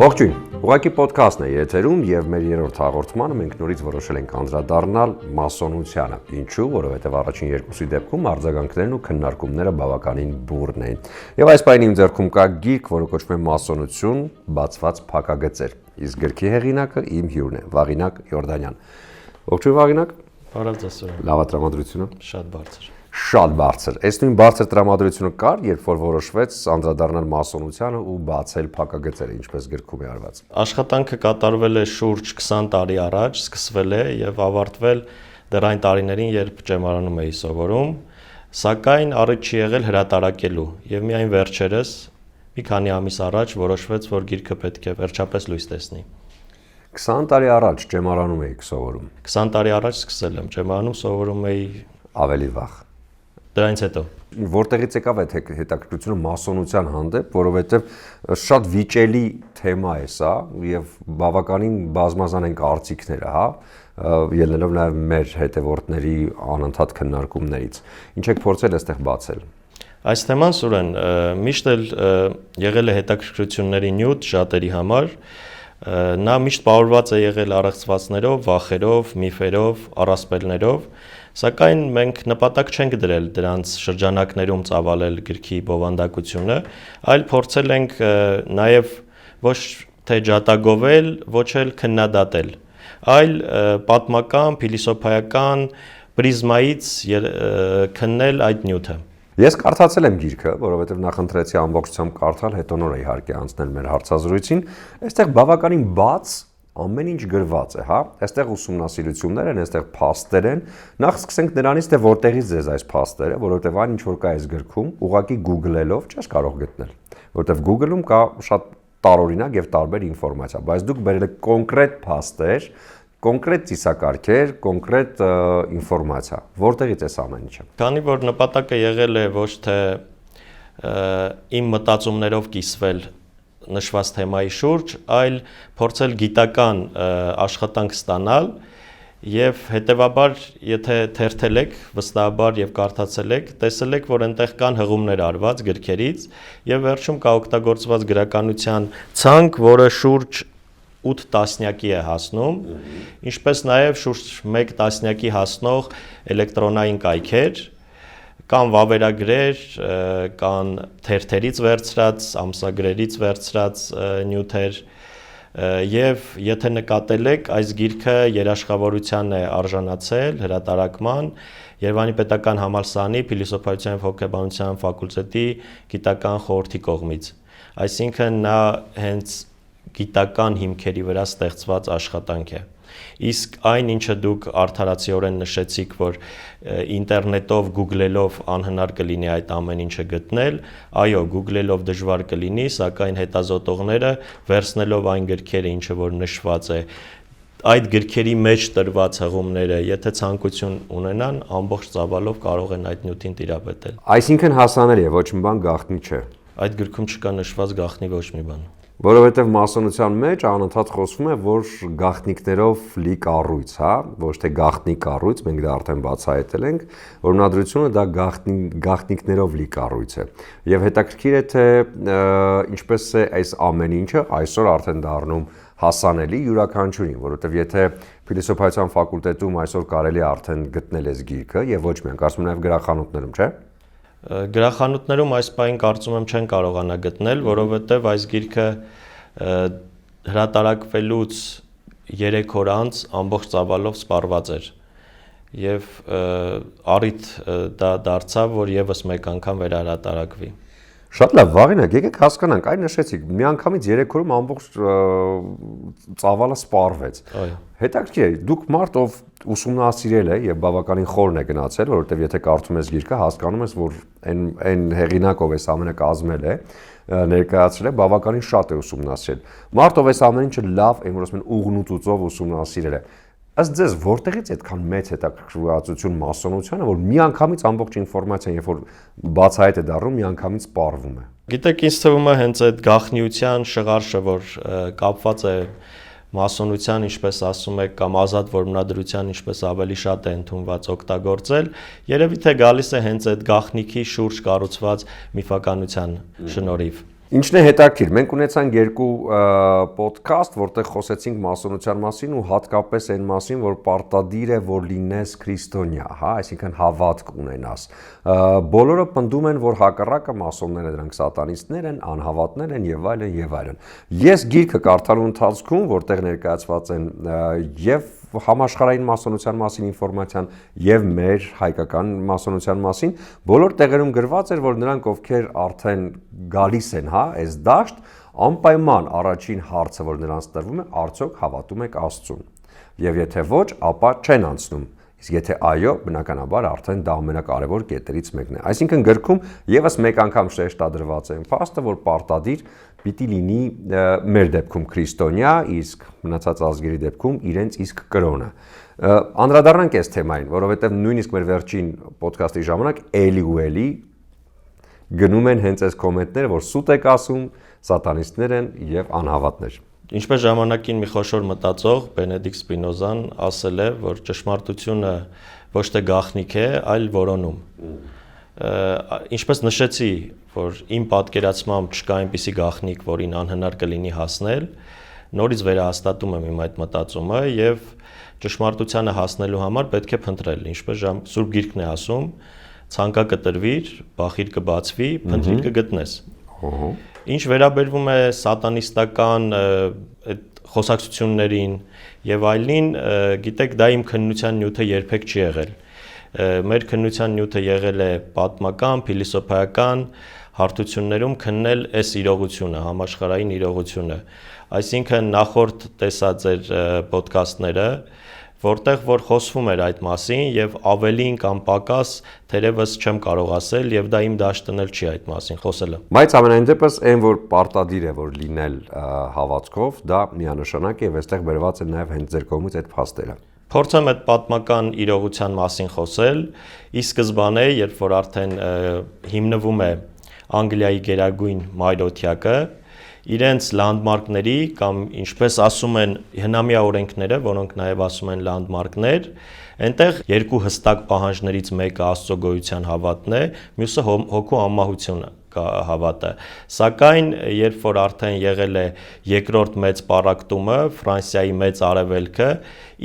Ողջույն, ուղղակի ոդքասթն է եթերում եւ մեր երրորդ հաղորդմանը մենք նորից որոշել ենք անդրադառնալ մասոնությանը։ Ինչու՞, որովհետեւ առաջին երկուսի դեպքում արձագանքներն ու քննարկումները բավականին բուռն էին։ Եվ այս պահին իմ ձեռքում կա գիրք, որը կոչվում է Մասոնություն, բացված փակագծեր։ Իսկ գրքի հեղինակը իմ հյուրն է, Վաղինակ Յորդանյան։ Ողջույն Վաղինակ։ Բարև ձեզ։ Լավ տրամադրությունը։ Շատ բարձր։ Շատ բարձր։ Այս նույն բարձր տրամադրությունը կար, երբ որ որոշվեց անդրադառնալ մասոնությանը ու բացել փակագծերը, ինչպես գրքում է արված։ Աշխատանքը կատարվել է շուրջ 20 տարի առաջ, սկսվել է եւ ավարտվել դեռ այն տարիներին, երբ ճեմարանում էի սովորում, սակայն առիթ չի եղել հրատարակելու եւ միայն վերջերս մի քանի ամիս առաջ որոշվեց, որ գիրքը պետք է վերջապես լույս տեսնի։ 20 տարի առաջ ճեմարանում էիք սովորում։ 20 տարի առաջ սկսել եմ, ճեմարանում սովորում էի ավելի վաղ։ Դրանից հետո Որտեղից եկավ այդ հետաքրքրությունը մասոնության հանդեպ, որովհետև շատ վիճելի թեմա է սա եւ բավականին բազմազան են կարծիքները, հա, ելնելով նաեւ մեր հետևորդների անընդհատ քննարկումներից։ Ինչ եք փորձել այստեղ բացել։ Այս թեման Սուրեն միշտ էլ եղել է հետաքրքրությունների նյութ շատերի համար։ Նա միշտ պարուրված է եղել առեղծվածներով, վախերով, միֆերով, առասպելներով, սակայն մենք նպատակ չենք դրել դրանց շրջանակներում ծավալել գրքի բովանդակությունը, այլ փորձել ենք նաև ոչ թե ջատագովել, ոչ էլ քննադատել, այլ պատմական, փիլիսոփայական պրիզմայից քննել այդ նյութը։ Ես կարդացել եմ գիրքը, որովհետև նախընտրեցի ամբողջությամբ կարդալ, հետո նոր իհարկե անցնել մեր հարցազրույցին, այստեղ բավականին բաց ամեն ինչ գրված է, հա, այստեղ ուսումնասիրություններ են, այստեղ փաստեր են, նախ սկսենք նրանից, թե որտեղից ձեզ այս փաստերը, որովհետև այն ինչ որ կա այս գրքում, ուղղակի Google-ելով չես կարող գտնել, որովհետև Google-ում կա շատ տարօրինակ եւ տարբեր ինֆորմացիա, բայց դուք բերել եք կոնկրետ փաստեր, կոնկրետ ծիսակարգեր, կոնկրետ ինֆորմացիա, որտեղից էս ամեն ինչը։ Քանի որ նպատակը եղել է ոչ թե իմ մտածումներով կիսվել նշված թեմայի շուրջ, այլ փորձել գիտական աշխատանք ստանալ եւ հետեւաբար, եթե թերթել եք, վստահաբար եւ կարդացել եք, տեսել եք, որ այնտեղ կան հղումներ արված գրքերից եւ վերջում կա օգտագործված գրականության ցանկ, որը շուրջ 8 տասնյակի է հասնում, ինչպես նաև շուրջ 1 տասնյակի հասնող էլեկտրոնային կայքեր, կան վավերագրեր, կան թերթերից վերցրած, ամսագրերից վերցրած նյութեր, եւ եթե նկատել եք, այս գիրքը երաշխավորության է արժանացել հրատարակման Երևանի պետական համալսարանի փիլիսոփայության եւ հոգեբանության ֆակուլտետի գիտական խորհրդի կողմից։ Այսինքն նա հենց գիտական հիմքերի վրա ստեղծված աշխատանք է։ Իսկ այն, ինչը դուք արդարացիորեն նշեցիք, որ ինտերնետով, Google-ելով անհնար կլինի այդ ամեն ինչը գտնել, այո, Google-ելով դժվար կլինի, սակայն հետազոտողները վերցնելով այն գրքերը, ինչը որ նշված է, այդ գրքերի մեջ տրված հղումները, եթե ցանկություն ունենան, ամբողջ ծավալով կարող են այդ նյութին տիրապետել։ Այսինքն հասանելի է, ոչ մի բան գաղտնի չէ։ Այդ գրքում չկա նշված գաղտնի ոչ մի բան։ Որովհետև մասոնության մեջ անընդհատ խոսվում է, որ գաղտնիքներով լի կառույց, հա, ոչ թե գաղտնի կառույց, մենք դա արդեն բացահայտել ենք, որմնադրությունը դա գաղտնիքներով լի կառույց է։ Եվ հետաքրքիր է, թե ինչպես է այս ամեն ինչը այսօր արդեն դառնում հասանելի յուրաքանչյուրին, որովհետև եթե փիլիսոփայության ֆակուլտետում այսօր կարելի է արդեն գտնել այս գիրքը եւ ոչ միայն, կարծում եմ նաեւ գրախանութներում, չէ՞։ Գրախանութներում այս պահին կարծում եմ չեն կարողանա գտնել, որովհետև այս գիրքը հրատարակվելուց 3 օր անց ամբողջ ծավալով սպառված էր եւ առիթ դա դարձավ, որ եւս մեկ անգամ վերահրատարակվի։ Շատ լավ, Վաղինակ, եկեք հասկանանք, այն նշեցիք, միանգամից 3 օրում ամբողջ ծավալը սպառվեց։ Հետաքրքիր է, դուք մարդ ով ուսումնասիրել է եւ բավականին խորն է գնացել, որովհետեւ եթե կարդում ես գիրքը, հասկանում ես, որ այն հեղինակով էս ամենը կազմել է, ներկայացրել է, բավականին շատ է ուսումնասիրել։ Մարդ ով էս ամեն ինչը լավ, այն որ ասում են ուղղնուցուցով ուսումնասիրել է։ Ըստ ձեզ որտեղից այդքան մեծ հետաքրքրվածություն մասոնությանը, որ միանգամից ամբողջ ինֆորմացիան, երբ որ բացահայտ է դառնում, միանգամից սպառվում է։ Գիտեք, ինձ թվում է հենց այդ գաղտնիության շղարշը, որ կապված է մասոնության, ինչպես ասում եք, կամ ազատ որմնադրության, ինչպես ավելի շատ է ընդունված օգտագործել, երևի թե գալիս է հենց այդ գաղտնիքի շուրջ կառուցված միֆականության շնորհիվ։ Ինչն է հետաքրքիր, մենք ունեցանք երկու ոդքասթ, որտեղ խոսեցինք մասոնության մասին ու հատկապես այն մասին, որ պարտադիր է, որ լինես քրիստոնյա, հա, այսինքն հավատք ունենաս։ Բոլորը պնդում են, որ հակառակը մասոնները դրանք սատանիստներ են, անհավատներ են եւ այլն եւ այլն։ Ես գիրքը կարդալու ընթացքում, որտեղ ներկայացված են եւ համաշխարհային մասոնության մասին ինֆորմացիան եւ մեր հայկական մասոնության մասին, բոլոր տեղերում գրված էր, որ նրանք ովքեր արդեն գալիս են, հա, այս դաշտ, անպայման առաջին հարցը, որ նրանց տրվում է, արդյոք հավատում եք Աստծուն։ Եվ եթե ոչ, ապա չեն անցնում։ Իսկ եթե այո, բնականաբար արդեն դա ամենակարևոր կետերից մեկն է։ Այսինքն գրքում եւս մեկ անգամ շեշտադրված է փաստը, որ պարտադիր պիտի լինի մեր դեպքում քրիստոնյա, իսկ մնացած ազգերի դեպքում իրենց իսկ կրոնը։ Անդրադառնանք այս թեմային, որովհետև նույնիսկ մեր վերջին ոդքասթի ժամանակ էլի ու էլի գնում են հենց այս կոմենտները, որ սուտ եք ասում, սատանիստներ են եւ անհավատներ։ Ինչպես ժամանակին մի խոշոր մտածող Բենեդիկտ Սպինոզան ասել է, որ ճշմարտությունը ոչ թե գաղտնիք է, այլ որոնում։ Ինչպես նշեցի, որ իմ պատկերացմամբ չկա այնպիսի գաղտնիք, որին անհնար կլինի հասնել, նորից վերահաստատում եմ իմ այդ մտածումը եւ ճշմարտությանը հասնելու համար պետք է փնտրել, ինչպես Սուրբ Գիրքն է ասում, ցանկա կտրվիր, բախիր կբացվի, փնտրիր կգտնես։ Ինչ վերաբերվում է սատանիստական այդ խոսակցություններին եւ այլին, գիտեք, դա իմ քննության նյութը երբեք չի եղել։ Մեր քննության նյութը եղել է պատմական, փիլիսոփայական հարթություններում քննել այս իրողությունը, համաշխարհային իրողությունը։ Այսինքն նախորդ տեսած էր ոդքասթները, որտեղ որ խոսվում էր այդ մասին եւ ավելին կամ պակաս թերևս չեմ կարող ասել եւ դա իմ դաշտն էլ չի այդ մասին խոսելը։ Բայց ամենայն դեպս այն որ պարտադիր է որ լինել հավատքով, դա միանշանակ է եւ այստեղ բերված է նաեւ հենց ձեր կողմից այդ փաստերը։ Փորձեմ այդ պատմական իրողության մասին խոսել, ի սկզբանե, երբ որ արդեն հիմնվում է Անգլիայի գերագույն մայրօթյակը, իրենց լանդմարկների կամ ինչպես ասում են հնամյա օրենքները, որոնք նաև ասում են լանդմարկներ, այնտեղ երկու հստակ պահանջներից մեկը Աստծո գոյության հավատն է, մյուսը հոգու անմահությունը հավատը։ Սակայն երբ որ արդեն եղել է երկրորդ մեծ պառակտումը, Ֆրանսիայի մեծ արևելքը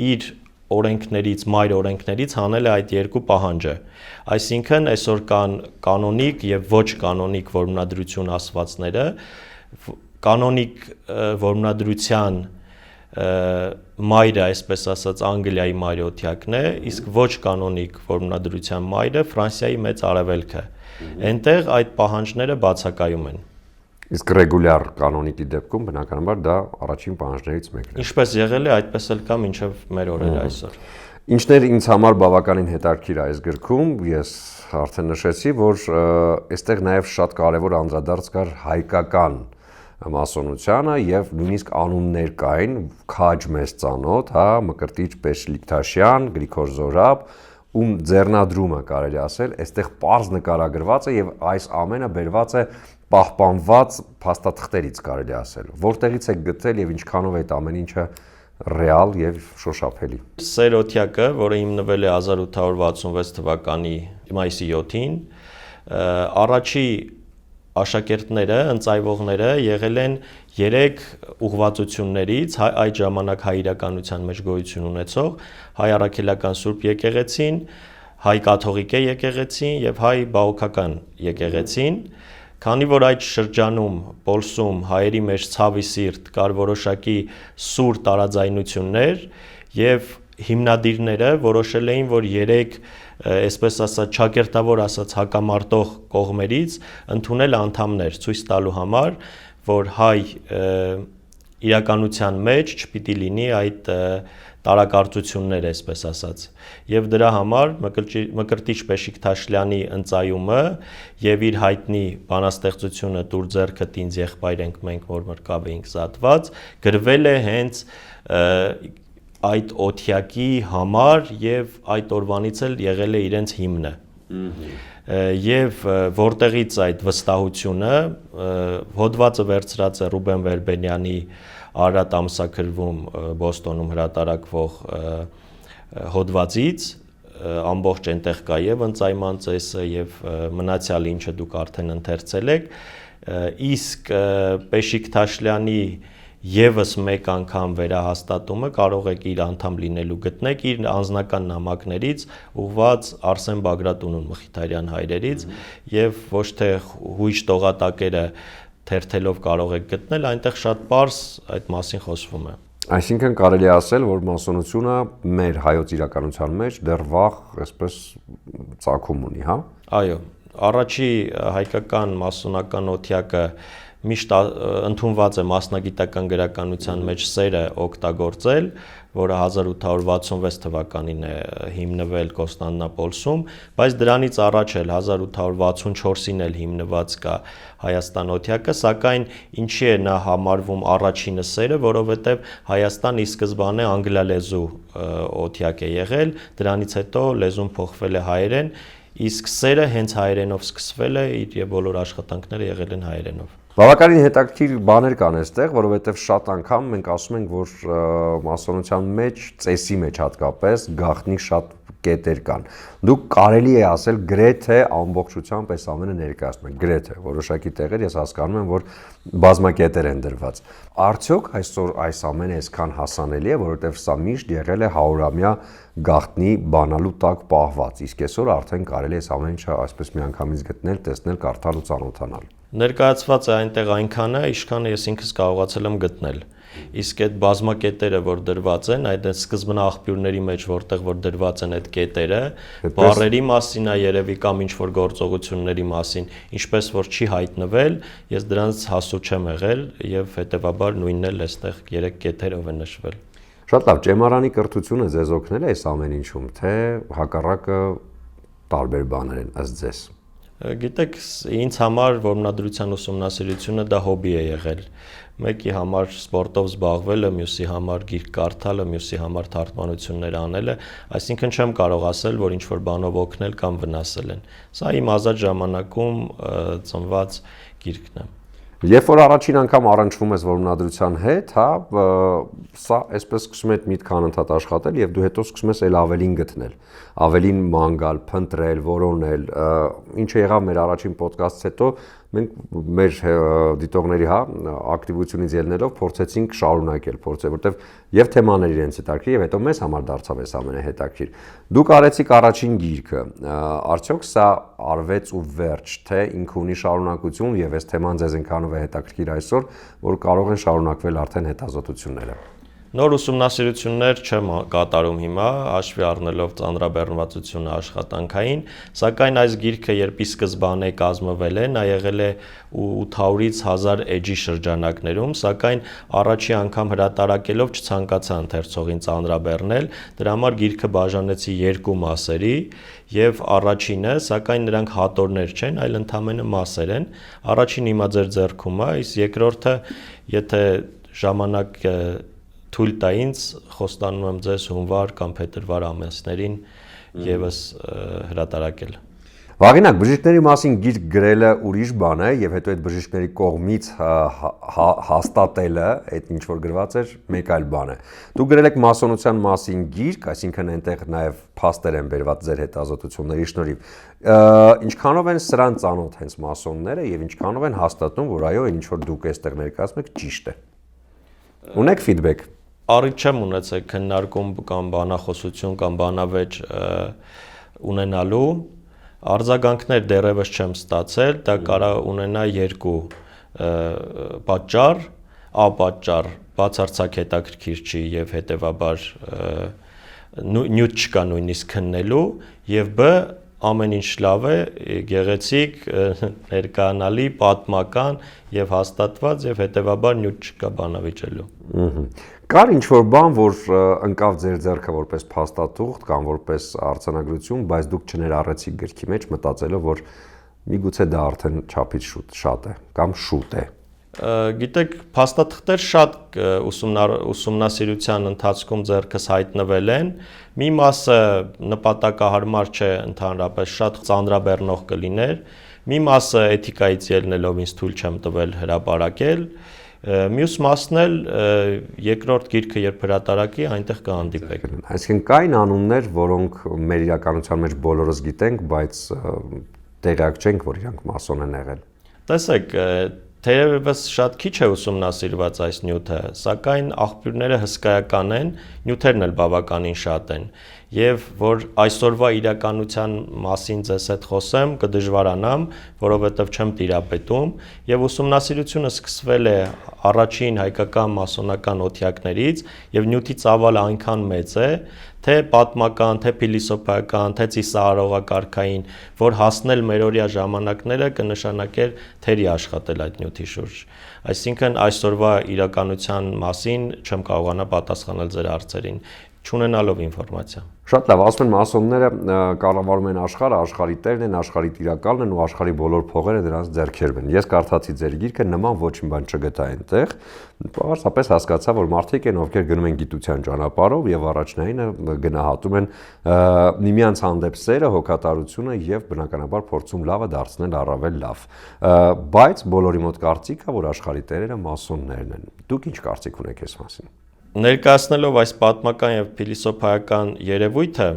իր օրենքներից, մայր օրենքներից հանել է այդ երկու պահանջը։ Այսինքն այսօր կան կանոնիկ եւ ոչ կանոնիկ որմնադրություն ասվածները, կանոնիկ որմնադրության մայրը, այսպես ասած, Անգլիայի մայրօթյակն է, իսկ ոչ կանոնիկ որմնադրության մայրը Ֆրանսիայի մեծ արևելքը։ Այնտեղ այդ պահանջները բացակայում են։ Իսկ ռեգուլյար կանոնիկի դեպքում բնականաբար դա առաջին պահանջներից մեկն է։ Ինչպես եղել է, այդպես էլ կա մինչև մեր օրերը այսօր։ Ինչն էր ինձ համար բավականին հետաքրքիր այս գրքում, ես արդեն նշեցի, որ այստեղ նաև շատ կարևոր անդրադարձ կար հայկական մասոնությանը եւ նույնիսկ անուններ կային, Քաջ մեծ ծանոթ, հա, Մկրտիչ Պեշլիկթաշյան, Գրիգոր Զորաբ, ում ձեռնադրումը կարելի ասել, այստեղ պարզ նկարագրված է եւ այս ամենը բերված է պահպանված փաստաթղթերից կարելի ասել։ Որտեղից է գտել եւ ինչքանով է այդ ամեն ինչը ռեալ եւ շոշափելի։ Սերոթյակը, որը հիմնվել է 1866 թվականի մայիսի 7-ին, առաջի աշակերտները, ընծայվողները եղել են 3 ուղղվածություններից, այդ ժամանակ հայ իրականության մեջ գոյություն ունեցող հայ առաքելական Սուրբ եկեղեցին, հայ կաթողիկե եկեղեցին եւ հայ բաոքական եկեղեցին, քանի որ այդ շրջանում Պոլսում հայերի մեջ ցավի սիրտ կար որոշակի սուր տարաձայնություններ եւ հիմնադիրները որոշել էին, որ 3 այսպես ասած ճակերտավոր ասած հակամարտող կողմերից ընդունել անդամներ ցույց տալու համար, որ հայ իրականության մեջ չպիտի լինի այդ տարակարծություններ, այսպես ասած։ Եվ դրա համար Մկրտիչ Պեշլիկթաշյանի ընծայումը եւ իր հայտնի բանաստեղծությունը «Տուր ձեռքդ ինձ եղբայր ենք մենք, որ մրկավ էինք զատված» գրվել է հենց այդ օթյակի համար եւ այդ օրվանից էլ եղել է իրենց հիմնը։ Եվ որտեղից այդ վստահությունը, հոդվածը վերցրած է Ռուբեն Վերբենյանի Արարատ ամսագրվում Բոստոնում հրատարակվող հոդվածից, ամբողջ այնտեղ կա եւ ընծայման ծեսը եւ մնացյալը ինչը դուք արդեն ընթերցել եք, իսկ Պեշիկ Թաշլյանի Եվս մեկ անգամ վերահաստատումը կարող եք իր անդամ լինելու գտնեք իր անձնական նամակներից ուղված Արսեն Բագրատունուն Մխիթարյան հայրերից եւ ոչ թե հույժ տողատակերը թերթելով կարող եք գտնել, այնտեղ շատ պարզ այդ մասին խոսվում է։ Այսինքն կարելի է ասել, որ մասոնությունը մեր հայոց իրականության մեջ դեռ վաղ այսպես ծագում ունի, հա։ Այո, առաջի հայկական մասոնական օթյակը միշտ ընդունված է մասնագիտական գրականության մեջ սերը օգտագործել, որը 1866 թվականին է հիմնվել Կոստանդնապոլսում, բայց դրանից առաջ էլ 1864-ին էլ հիմնված կա Հայաստան օթյակը, սակայն ինչի է նա համարվում առաջինը սերը, որովհետև Հայաստան ի սկզբանե անգլալեզու օթյակ է եղել, դրանից հետո լեզուն փոխվել է հայերեն, իսկ սերը հենց հայերենով սկսվել է եւ բոլոր աշխատանքները եղել են հայերենով։ Բավականին հետաքրքիր բաներ կան այստեղ, որովհետև շատ անգամ մենք ասում ենք, որ մասոնության մեջ, ծեսի մեջ հատկապես գաղտնի շատ կետեր կան։ Դուք կարելի է ասել գրեթե ամբողջությամբ այս ամենը ներկայացնում եք, գրեթե որոշակի տեղեր ես հասկանում եմ, որ բազմակետեր են դրված։ Արդյոք այսօր այս ամենը այսքան հասանելի է, որովհետև սա միշտ եղել է 100-ամյա գաղտնի բանալու տակ պահված, իսկ այսօր արդեն կարելի է այս ամեն ինչը այսպես միանգամից գտնել, տեսնել, կարդալ ու ծանոթանալ։ Ներկայացված է այնտեղ այնքանը, ինչքանը ես ինքս կարողացել եմ գտնել։ Իսկ այդ բազմակետերը, որ դրված են, այդ սկզբնա աղբյուրների մեջ, որտեղ որ դրված են այդ կետերը, բառերի մասին է երևի կամ ինչ-որ գործողությունների մասին, ինչպես որ չի հայտնվել, ես դրանց հասու չեմ եղել եւ հետեւաբար նույնն էլ այստեղ 3 կետերով է նշվել։ Շատ լավ, ճեմարանի կրթությունը ձեզ օգնել է այս ամեն ինչում, թե հակառակը տարբեր բաներ են ըստ ձեզ։ Գիտեք, ինձ համար որմնադրության ուսումնասիրությունը դա հոբի է եղել։ Մեկի համար սպորտով զբաղվելը, մյուսի համար գիրք կարդալը, մյուսի համար թարգմանություններ անելը, այսինքն չեմ կարող ասել, որ ինչ-որ բանով օգնել կամ վնասել են։ Սա իմ ազատ ժամանակում ծնված գիրքն է։ Երբ որ առաջին անգամ առնչվում ես որմնադրության հետ, հա, սա այսպես սկսում է միտք անընդհատ աշխատել եւ դու հետո սկսում ես այլ ավելին գտնել, ավելին ման գալ, փնտրել, որոնել, ինչը եղավ մեր առաջին ոդկասթից հետո մենք մեր դիտողների հա ակտիվությունից ելնելով փորձեցինք շարունակել, որտեվ եւ թեմաներ իրենց հետաքրքիր եւ հետո մեզ համար դարձավ այս ամենը հետաքրքիր։ Դուք արեցիք առաջին գիրքը, արդյոք սա արվեց ու վերջ, թե ինքը ունի շարունակություն եւ այս թեման ձեզ այնքանով է հետաքրքիր այսօր, որ կարող են շարունակվել արդեն հետազոտությունները։ Նոր ուսումնասիրություններ չեմ կատարում հիմա, հաշվի առնելով ծանրաբեռնվածությունը աշխատանքային, սակայն այս գիրքը երբ ի սկզբանե կազմվել է, նա եղել է 800-ից 1000 էջի շրջանակներում, սակայն առաջի անգամ հրատարակելով չցանկացա ընթերցողին ծանրաբեռնել, դրա համար գիրքը բաժանեցի 2 մասերի եւ առաջինը, սակայն նրանք հատորներ չեն, այլ ընդամենը մասեր են, առաջին հիմա ձեր ձեռքում է, իսկ երկրորդը, եթե ժամանակ թույլ տա ինձ, խոստանում եմ ձեզ հունվար կամ փետրվար ամիսներին եւս հրատարակել։ Վաղինակ, բժիշկների մասին գիրք գրելը ուրիշ բան է եւ հետո այդ բժիշկների կողմից հաստատելը, այդ ինչ որ գրված էր, մեկ այլ բան է։ Դուք գրել եք մասոնության մասին գիրք, այսինքն այնտեղ նաեւ փաստեր են բերված ձեր հետազոտությունների շնորհիվ։ Ինչքանով են սրան ծանոթ հենց մասոնները եւ ինչքանով են հաստատում, որ այո, այն ինչ որ դուք այստեղ ներկայացնում եք ճիշտ է։ Ունեք ֆիդբեք։ Առիթ չեմ ունեցել քննարկում կամ բանախոսություն կամ բանավեճ ունենալու, արձագանքներ դեռևս չեմ ստացել, դա կարող ունենա 2 պատճառ, A պատճառ բացարձակ հետաքրքիր չի եւ հետեւաբար նյութ չկա նույնիսկ քննելու, եւ B ամեն ինչ լավ է, գեղեցիկ, ներկայանալի, պատմական եւ հաստատված եւ հետեւաբար նյութ չկա բանավիճելու։ Կար ինչ-որ բան, որ ընկավ ձեր ձեռքը որպես փաստաթուղթ կամ որպես արձանագրություն, բայց դուք չներառեցիք գրքի մեջ, մտածելով, որ միգուցե դա արդեն չափից շատ է կամ շուտ է։ Գիտեք, փաստաթղթեր շատ ուսումնասիրության ընթացքում ձեռքս հայտնվել են։ Մի մասը նպատակահարմար չէ, ընդհանրապես շատ ծանրաբեռնող կլիներ։ Մի մասը էթիկայից ելնելով ինձ թույլ չեմ տվել հրապարակել։ Մյուս մասն էլ երկրորդ գիրքը երբ հրատարակի, այնտեղ կհանդիպեք։ Այսինքն կային անուններ, որոնք մեր իրականության մեջ բոլորս գիտենք, բայց տեղյակ չենք, որ իրանք մասոն են եղել։ Տեսեք, թերևս շատ քիչ է ուսումնասիրված այս նյութը, սակայն աղբյուրները հսկայական են, նյութերն էլ բավականին շատ են, եւ որ այսօրվա իրականության մասին ձեզ հետ խոսեմ, կդժվարանամ, որովհետեւ չեմ տիրապետում, եւ ուսումնասիրությունը սկսվել է առաջին հայկական մասոնական օթյակներից, եւ նյութի ծավալը այնքան մեծ է, թե պատմական, թե փիլիսոփայական, թե ծիսահարողակարգային, որ հասնել մերօրյա ժամանակները կնշանակեր թերի աշխատել այդ նյութի շուրջ։ Այսինքն այսօրվա իրականության մասին չեմ կարողանա պատասխանել ձեր հարցերին, չունենալով ինֆորմացիա։ Շատ լավ, ասում են մասոնները կառավարում են աշխարհը, աշխարհի տերն են, աշխարհի տիրակալն են ու աշխարհի բոլոր փողերը դրանց ձեռքերում են։ Ես կարդացի ձեր գիրքը, նման ոչինչ բան չգտա այնտեղ։ Պարզապես հասկացա, որ մարդիկ են, ովքեր գնում են գիտության ճանապարհով եւ առաջնայինը գնահատում են միմյանց հանդեպ սերը, հոգատարությունը եւ բնականաբար փորձում լավը դարձնել առավել լավ։ Բայց բոլորի մոտ կարծիք է, որ աշխարհի տերերը մասոններն են։ Դուք ինչ կարծիք ունեք այս մասին։ Ներկայացնելով այս պատմական եւ փիլիսոփայական երևույթը,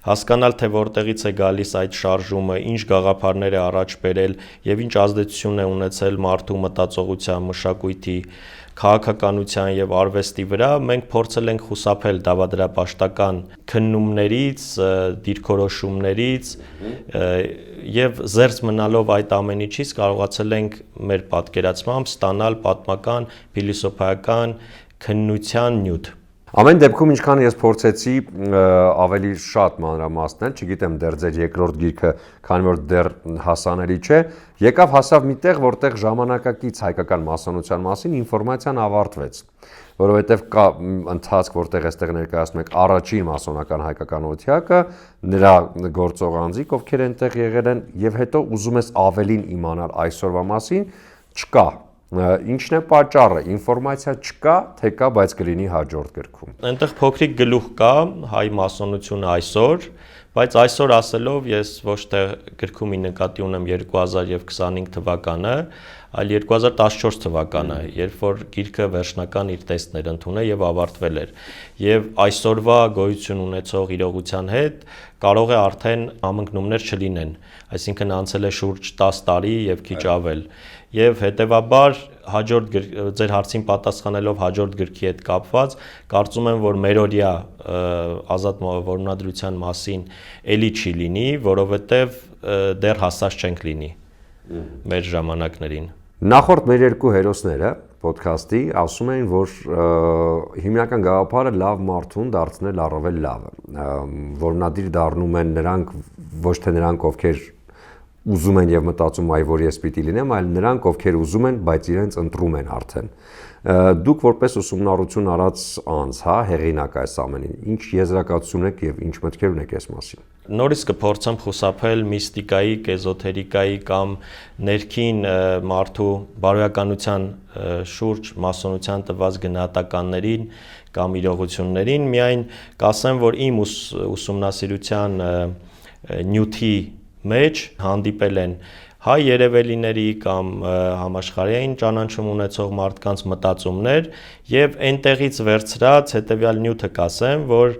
հասկանալ թե որտեղից է գալիս այդ շարժումը, ինչ գաղափարներ է առաջ բերել եւ ինչ ազդեցություն է ունեցել մարդու մտածողության, մշակույթի, քաղաքականության եւ արվեստի վրա, մենք փորձել ենք խուսափել դավադրապաշտական քննումներից, դիրքորոշումներից եւ զերծ մնալով այդ ամեն ինչից կարողացել ենք մեր պատկերացմամբ ստանալ պատմական, փիլիսոփայական քննության նյութ։ Ամեն դեպքում ինչքան ես փորձեցի ավելի շատ մանրամասնել, չգիտեմ դեռ ձեր երկրորդ գիրքը, քանի որ դեռ հասանելի չէ, եկավ հասավ մի տեղ, որտեղ ժամանակակից հայկական մասոնության մասին ինֆորմացիան ավարտվեց, որովհետև կա ընթացք, որտեղ այստեղ ներկայացնում եք առաջին մասոնական հայկական օթյակը, նրա գործող անձիկ, ովքեր այնտեղ եղել են, եւ հետո ուզում ես ավելին իմանալ այսօրվա մասին, չկա։ Ինչն է պատճառը, ինֆորմացիա չկա, թե կա, բայց կլինի հաջորդ գրքում։ Այնտեղ փոքրիկ գլուխ կա հայ մասոնությունը այսօր, բայց այսօր ասելով ես ոչ թե գրքումի նկատի ունեմ 2025 թվականը, այլ 2014 թվականը, երբ որ գիրքը վերջնական իր տեսքն էր ընդունել եւ ավարտվել էր։ Եվ այսօրվա գոյություն ունեցող իրողության հետ կարող է արդեն համընկնումներ չլինեն, այսինքն անցել է շուրջ 10 տարի եւ քիչ ավել։ Եվ հետևաբար հաջորդ ձեր հարցին պատասխանելով հաջորդ գրքի հետ կապված, կարծում եմ, որ մերօրյա ազատ որոնադրության մասին էլի չի լինի, որովհետև դեռ հասած չենք լինի մեր ժամանակներին։ Նախորդ մեր երկու հերոսները ոդքասթի ասում էին, որ հիմնական գաղափարը լավ մարդուն դարձնել առավել լավը։ Որոնադիր դառնում են նրանք ոչ թե նրանք, ովքեր ուզում են եւ մտածում այ որ ես պիտի լինեմ, այլ նրանք, ովքեր ուզում են, բայց իրենց ընտրում են արդեն։ Դուք որպես ուսումնառություն արած անձ, հա, հեղինակ այս ամենին, ինչ եզրակացություն եք եւ ինչ մտքեր ունեք այս մասին։ Նորից կփորձեմ խուսափել միստիկայի, էզոթերիկայի կամ ներքին մարդու բարոյականության շուրջ մասոնության տված գնահատականներին կամ իրողություններին, միայն կասեմ, որ իմ ուսումնասիրության նյութի մեջ հանդիպել են հայ երևելիների կամ համաշխարհային ճանաչում ունեցող մարդկանց մտածումներ եւ այնտեղից վերցրած հետեւյալ նյութը կասեմ, որ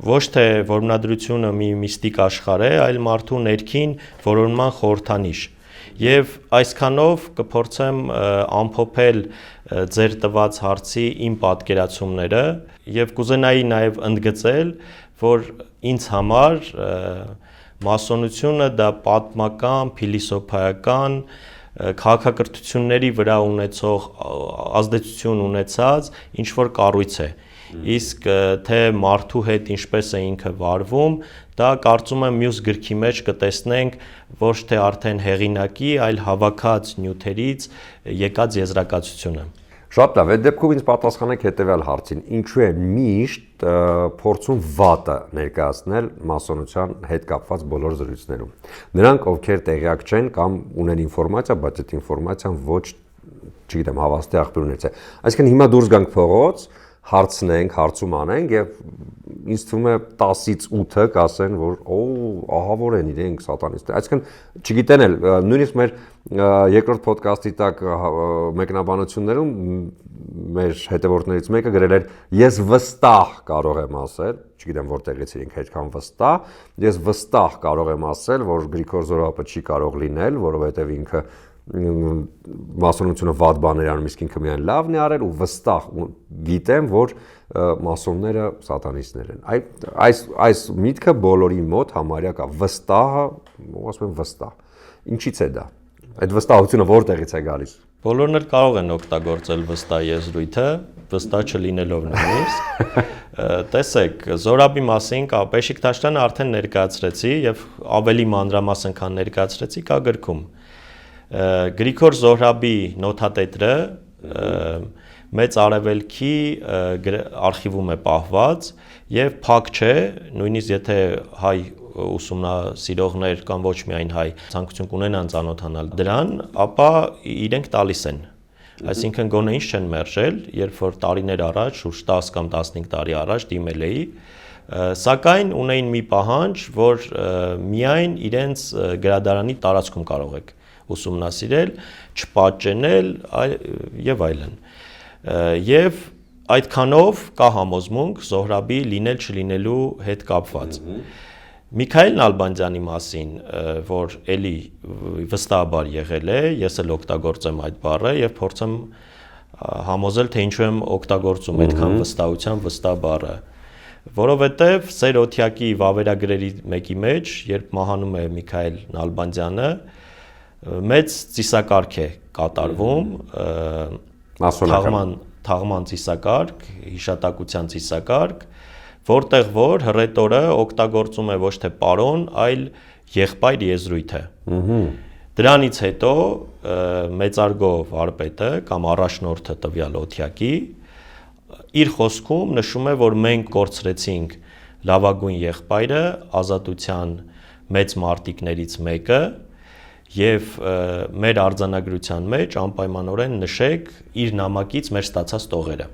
ոչ թե որմնադրությունը մի միստիկ աշխարհ է, այլ մարդու ներքին որոնման խորհրդանիշ։ Եվ այսքանով կփորձեմ ամփոփել ձեր տված հարցի իմ պատկերացումները եւ կուզենայի նաեւ ընդգծել, որ ինձ համար մասոնությունը դա պատմական, փիլիսոփայական, քաղաքակրթությունների վրա ունեցող ազդեցություն ունեցած ինչ որ կառույց է։ Իսկ թե մարդու հետ ինչպես է ինքը վարվում, դա կարծում եմ մյուս գրքի մեջ կտեսնենք ոչ թե արդեն հեղինակի, այլ հավաքած նյութերից եկած եզրակացությունը։ Շատ լավ, այդ դեպքում ինձ պատասխանեք հետևյալ հարցին. ինչու է միշտ փորձում վատը ներկայացնել մասոնության հետ կապված բոլոր զրույցներում։ Նրանք, ովքեր տեղյակ չեն կամ ունեն ինֆորմացիա, բայց այդ ինֆորմացիան ոչ, չգիտեմ, հավաստի աղբյուրներից է։ Այսինքն հիմա դուրս գանք փողոց, հարցնենք, հարցում անենք եւ ինձ թվում է 10-ից 8-ը կասեն, որ ահավոր են իրենք սատանիստներ։ Այսինքն չգիտեն էլ, նույնիսկ մեր երկրորդ ոդկասթի տակ մեկնաբանություններում մեր հետևորդներից մեկը գրել էր ես վստահ կարող եմ ասել, չգիտեմ որտեղից իրենք այդքան վստահ, ես վստահ կարող եմ ասել, որ Գրիգոր Զոհրաբը չի կարող լինել, որովհետև ինքը մասոնությունը վատ բաներ անում, իսկ ինքը միայն լավն է արել ու վստահ գիտեմ, որ մասոնները սատանիստներ են։ Այս միտքը բոլորի մոտ համարյա կա, վստահը, ասում եմ վստահ։ Ինչից է դա։ Այդ վստահությունը որտեղից է գալիս։ Բոլորն էլ կարող են օգտագործել վստահ եզրույթը, վստահ չլինելով նույնիսկ։ Տեսեք, Զոհրաբի մասին կա Բեշիկտաշյանը արդեն ներկայացրեցի եւ ավելի մանրամասն քան ներկայացրեցի կա գրքում։ Գրիգոր Զոհրաբի նոթատետրը մեծ արևելքի արխիվում է պահված եւ փակ չէ, նույնիսկ եթե հայ ուսումնասիրողներ կամ ոչ միայն հայ ցանկություն կունենան ծանոթանալ դրան, ապա իրենք տալիս են։ Այսինքն գոնե ինչ չեն մերժել, երբ որ տարիներ առաջ, շուրջ 10 կամ 15 տարի առաջ դիմել էի, սակայն ունեին մի պահանջ, որ միայն իրենց գրադարանի տարածքում կարող եք ուսումնասիրել, չպատճենել եւ այլն։ Եվ այդքանով կա համոզմունք Զոհրաբի լինել չլինելու հետ կապված։ Միքայել Նալբանդյանի մասին, որ էլի վստահաբար եղել է, ես էլ օգտագործեմ այդ բառը եւ փորձեմ համոզել, թե ինչու եմ օգտագործում այդքան վստահության վստահ բառը, որովհետեւ Սեր Օթյակի վավերագրերի մեկի մեջ, երբ մահանում է Միքայել Նալբանդյանը, մեծ ծիսակարգ է կատարվում, թաղման ծիսակարգ, հիշատակության ծիսակարգ, որտեղ որ հռետորը օգտագործում է ոչ թե պարոն, այլ եղբայր եզրույթը։ Դրանից հետո մեծարգո վարպետը կամ առաջնորդը տվյալ Օթյակի իր խոսքում նշում է, որ մենք կորցրեցինք լավագույն եղբայրը, ազատության մեծ մարտիկներից մեկը եւ մեր արձանագրության մեջ անպայմանորեն նշեք իր նամակից մեր ստացած տողերը։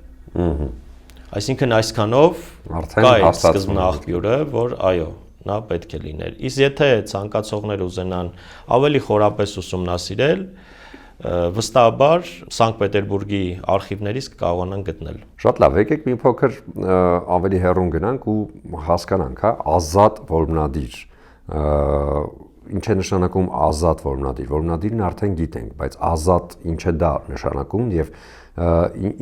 Այսինքն այսքանով կա այդ սկզբնա աղբյուրը, որ այո, նա պետք է լիներ։ Իսկ եթե ցանկացողներ ուզենան ավելի խորապես ուսումնասիրել, վստահաբար Սանկտ Պետերբուրգի արխիվներից կարողանան գտնել։ Շատ լավ, եկեք մի փոքր ավելի հեռուն գնանք ու հասկանանք, հա, ազատ որմնադիր։ Ինչ է նշանակում ազատ որմնադիր։ Որմնադիրն արդեն գիտենք, բայց ազատ ինչ է դա նշանակում եւ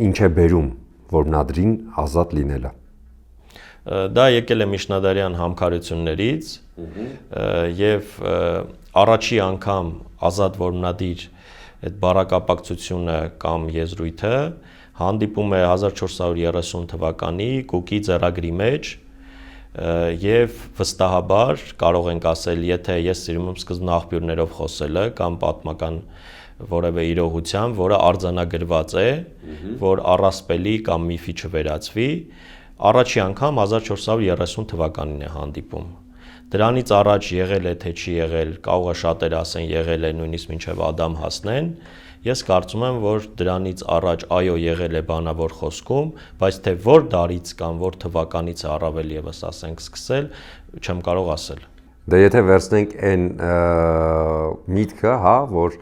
ինչ է բերում որմնադրին ազատ լինելը։ Դա եկել է միջնադարյան համքարություններից եւ առաջի անգամ ազատ որմնադիր այդ բառակապակցությունը կամ եզրույթը հանդիպում է 1430 թվականի Կուկի ձեռագրի մեջ եւ վստահաբար կարող ենք ասել, եթե ես սիրում եմ սկզբնաղբյուրներով խոսելը կամ պատմական որևէ իրողությամբ, որը արձանագրված է, որ առասպելի կամ միֆի չվերածվի, առաջի անգամ 1430 թվականին է հանդիպում։ Դրանից առաջ եղել է թե չի եղել, կարող է շատերը ասեն եղել է նույնիսկ մինչև Ադամ հասնեն, ես կարծում եմ, որ դրանից առաջ այո եղել է բանավոր խոսքում, բայց թե որ դարից կամ որ թվականից է առավել եւս ասենք սկսել, չեմ կարող ասել։ Դե եթե վերցնենք այն միտքը, հա, որ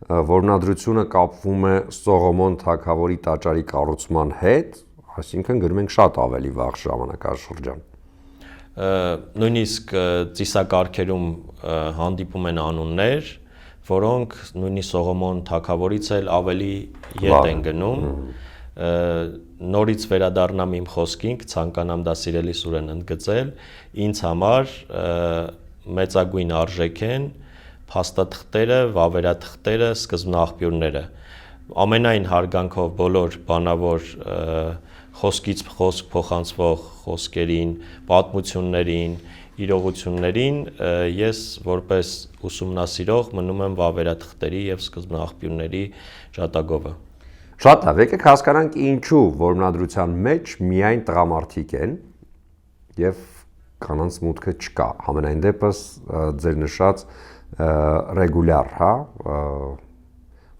որմնադրությունը կապվում է Սողոմոն թագավորի տաճարի կառուցման հետ, այսինքն գրում ենք շատ ավելի վաղ ժամանակաշրջան։ Նույնիսկ ծիսակարգերում հանդիպում են անուններ, որոնք նույնիսկ Սողոմոն թագավորից էլ ավելի ետ են գնում։ Նորից վերադառնամ իմ խոսքին, ցանկանամ դա սիրելի Սուրեն ընդգծել, ինձ համար մեծագույն արժեք են փաստաթղթերը, վավերաթղթերը, սկզբնաղբյուրները։ Ամենայն հարգանքով բոլոր բանավոր խոսքից խոսք փոխանցվող խոսքերին, պատմություններին, իրողություններին ես որպես ուսումնասիրող մնում եմ վավերաթղթերի եւ սկզբնաղբյուրների ջատագովը։ Շատ լավ, եկեք հասկանանք ինչու որմնադրության մեջ միայն տղամարդիկ են եւ կանանց մուտքը չկա։ Համենայն դեպս ձեր նշած ռեգուլյար, հա,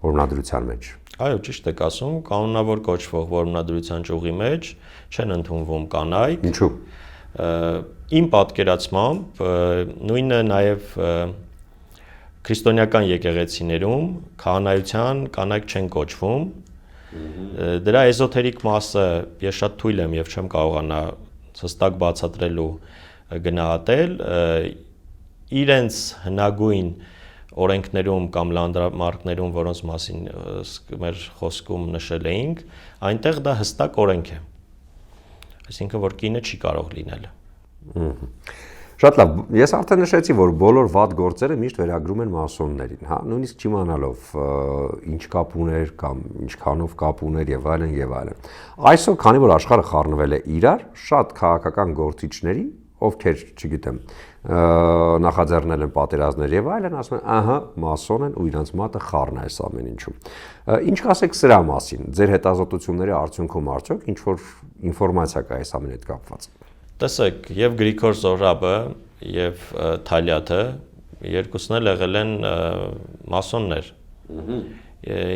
որմնադրության մեջ։ Այո, ճիշտ եք ասում, կանոնավոր կոչվող որմնադրության ճյուղի մեջ չեն ընդունվում կանայք։ Ինչու՞։ Իմ պատկերացմամբ նույնը նաև քրիստոնեական եկեղեցիներում քահանայության կանայք չեն կոչվում։ Դրա էզոթերիկ մասը ես շատ թույլ եմ եւ չեմ կարողանա հստակ բացատրելու գնահատել իրենց հնագույն օրենքներում կամ լանդմարկներում, որոնց մասին մեր խոսքում նշել էինք, այնտեղ դա հստակ օրենք է։ Այսինքն որ կինը չի կարող լինել։ Շատ լավ, ես արդեն նշեցի, որ բոլոր վատ գործերը միշտ վերագրում են մասոններին, հա, նույնիսկ չիմանալով ինչ կապ ուներ կամ ինչքանով կապ ուներ եւ այլն եւ այլն։ Այսօր, քանի որ աշխարհը խառնվել է իրար, շատ քաղաքական գործիչների, ովքեր, չգիտեմ, նախաձեռնել են պատերազմներ եւ այլն, ասում են, ահա, մասոն են ու իրանց մատը խառն է այս ամեն ինչում։ Ինչ կասեք սրա մասին։ Ձեր հետազոտությունների արդյունքում արդյոք ինչ որ ինֆորմացիա կա այս ամենի հետ կապված։ Տեսեք, եւ Գրիգոր Զոհրաբը եւ Թալյաթը երկուսն էլ եղել են մասոններ։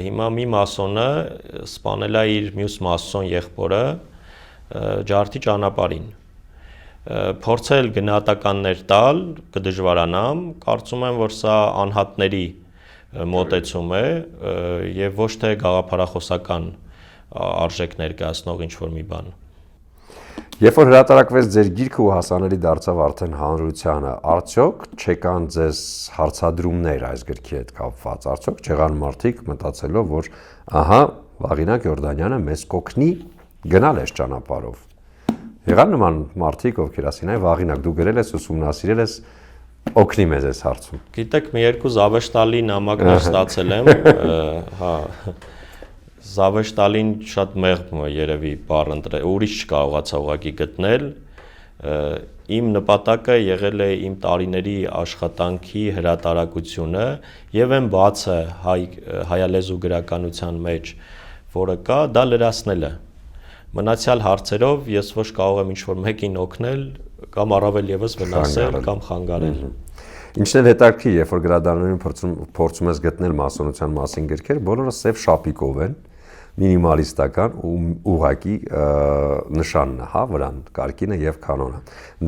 Հիմա մի մասոնը սպանել է իր մյուս մասոն եղբորը ջարդի ճանապարհին։ Փորձել գնահատականներ տալ կդժվարանամ, կարծում եմ, որ սա անհատների մոտեցում է եւ ոչ թե գաղափարախոսական արժեք ներկայացնող ինչ-որ մի բան։ Երբ որ հրատարակվեց ձեր գիրքը ու հասանելի դարձավ արդեն հանրությանը, արդյոք չեկան ձեզ հարցադրումներ այս գրքի հետ կապված, արդյոք չեղան մարդիկ մտածելով, որ ահա Վաղինակ Յորդանյանը մեզ կօգնի գնալ այս ճանապարհով։ Եղան նման մարդիկ, ովքեր ասին, այ Վաղինակ, դու գրել ես, ուսումնասիրել ես, օգնի մեզ այս հարցում։ Գիտեք, մի երկու զավեշտալի նամակներ ստացել եմ, հա, Զավեշտալին շատ մեղմ երևի բառ ընտրել, ուրիշ չկարողացա ուղղակի գտնել։ Իմ նպատակը եղել է իմ տարիների աշխատանքի հրատարակությունը եւ այն բացը հայալեզու գրականության մեջ, որը կա, դա լրացնելը։ Մնացյալ հարցերով ես ոչ կարող եմ ինչ-որ մեկին օգնել կամ առավել եւս վնասել կամ խանգարել։ Ինչն էլ հետաքրքիր, երբ որ գրադարաններում փորձում ես գտնել մասոնության մասին գրքեր, բոլորը սև շապիկով են, մինիմալիստական ու ուղղակի նշանն է, հա, վրան, կարգինը եւ կանոնը։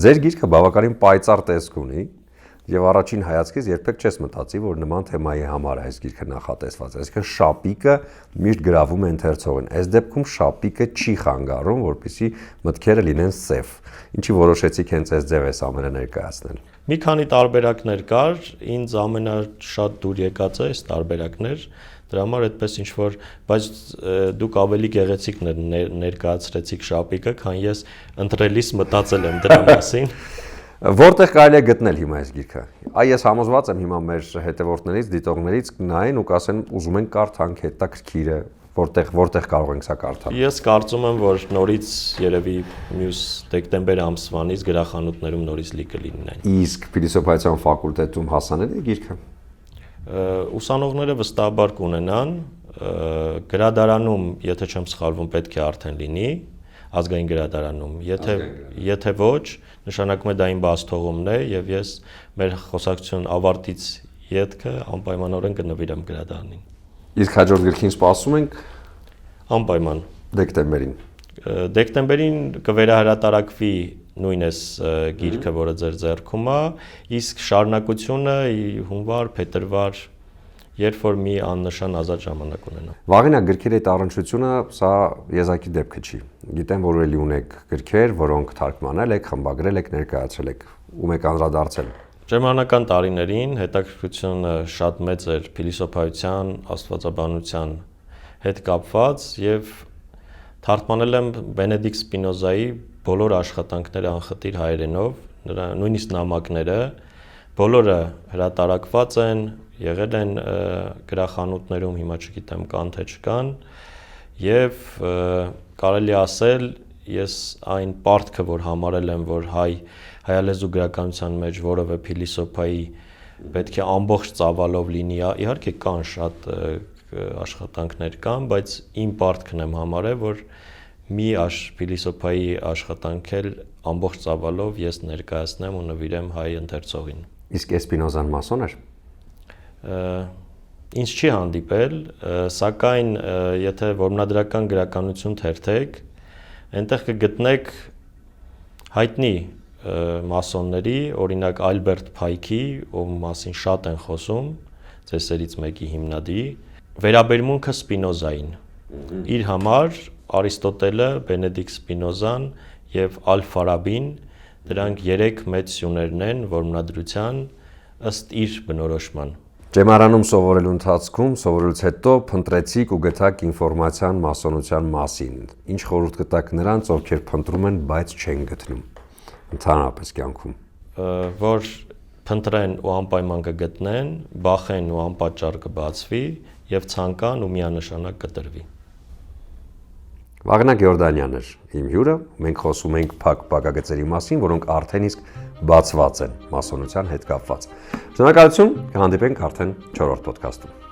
Ձեր գիրքը բավականին պայծառ տեսք ունի եւ առաջին հայացքից երբեք չես մտածի, որ նման թեմայի համար է այս գիրքը նախատեսված։ Այսինքն շապիկը միշտ գրավում է ընթերցողին։ Այս դեպքում շապիկը չի խանգարում, որպեսզի մտքերը լինեն սև։ Ինչի որոշեցիք հենց այս ձև այս ամենը ներկայացնել։ Մի քանի տարբերակներ կար, ինձ ամենաշատ դուր եկածը այս տարբերակներ, դրա համար այդպես ինչ որ, բայց դուք ավելի գեղեցիկ ներկայացրեցիք շապիկը, քան ես ընտրելիս մտածել եմ դրա մասին։ Որտեղ կարելի է գտնել հիմա այս գիրքը։ Այ ես համոզված եմ հիմա մեր հետևորդներից, դիտողներից նայեն ու կասեն ուզում են կարդանք, հետաքրքիր է, որտեղ կարող ենք սա կարդալ։ Ես կարծում եմ, որ նորից երևի մյուս դեկտեմբեր ամսվանից գրախանութներում նորից լի կլինեն։ Իսկ փիլիսոփայության ֆակուլտետում հասանելի է գիրքը։ Ուսանողները վստահաբար կունենան, գրադարանում, եթե չեմ սխալվում, պետք է արդեն լինի, ազգային գրադարանում, եթե ոչ, նշանակում է դա իմ բացթողումն է եւ ես մեր խոսակցություն ավարտից ետքը անպայմանորեն կնվիրեմ գրադարանին։ Իսկ հաջորդ գրքին սպասում ենք անպայման դեկտեմբերին։ Դեկտեմբերին կվերահրատարակվի նույն այս գիրքը, որը ձեր ձեռքում է, իսկ շարունակությունը հունվար, փետրվար, երբ որ մի աննշան ազատ ժամանակ ունենա։ Վաղինակ գրքերի այդ առնչությունը սա եզակի դեպքը չի։ Գիտեմ, որ ելի ունեք գրքեր, որոնք թարգմանել եք, խմբագրել եք, ներկայացրել եք, ում եք անդրադարձել։ Ժամանակական տարիներին հետաքրքրությունը շատ մեծ էր փիլիսոփայության, աստվածաբանության հետ կապված եւ թարգմանել եմ Բենեդիկտ Սպինոզայի բոլոր աշխատանքները անխտիր հայերենով, նրա նույնիսկ նամակները, բոլորը հրատարակված են, եղել են գրախանութներում, հիմա չգիտեմ կան թե չկան, եւ կարելի ասել, ես այն պարտքը, որ համարել եմ, որ հայալեզու գրականության մեջ որևէ փիլիսոփայի պետք է ամբողջ ծավալով լինի, իհարկե կան շատ աշխատանքներ կան, բայց իմ պարտքն եմ համարել, որ մի փիլիսոփայի աշխատանք էլ ամբողջ ծավալով ես ներկայացնեմ ու նվիրեմ հայ ընթերցողին։ Իսկ Սպինոզան մասոն էր։ Ինձ չի հանդիպել, սակայն եթե որմնադրական գրականություն թերթեք, այնտեղ կգտնեք հայտնի մասոնների, օրինակ Ալբերտ Փայքի, ով մասին շատ են խոսում, ծեսերից մեկի հիմնադիրի, վերաբերմունքը Սպինոզային։ Իր համար Արիստոտելը, Բենեդիկտ Սպինոզան եւ Ալ-Ֆարաբին դրանք 3 մեծ սյուներն են որմնադրության ըստ իր բնորոշման։ Ճեմարանում սովորելու ընթացքում սովորելուց հետո փնտրեցիք ու գտաք ինֆորմացիան մասոնության մասին։ Ինչ խորհուրդ կտաք նրանց, ովքեր փնտրում են, բայց չեն գտնում։ Ընդհանրապես կյանքում։ Որ փնտրեն ու անպայման կգտնեն, բախեն ու անպատճառ կբացվի եւ ցանկան ու միանշանակ կտրվի։ Վաղնակ Յորդանյանն էր իմ հյուրը, մենք խոսում ենք փակ բակագծերի մասին, որոնք արդեն իսկ բացված են մասոնության հետ կապված։ Շնորհակալություն, կհանդիպենք արդեն 4-րդ ոդքասթում։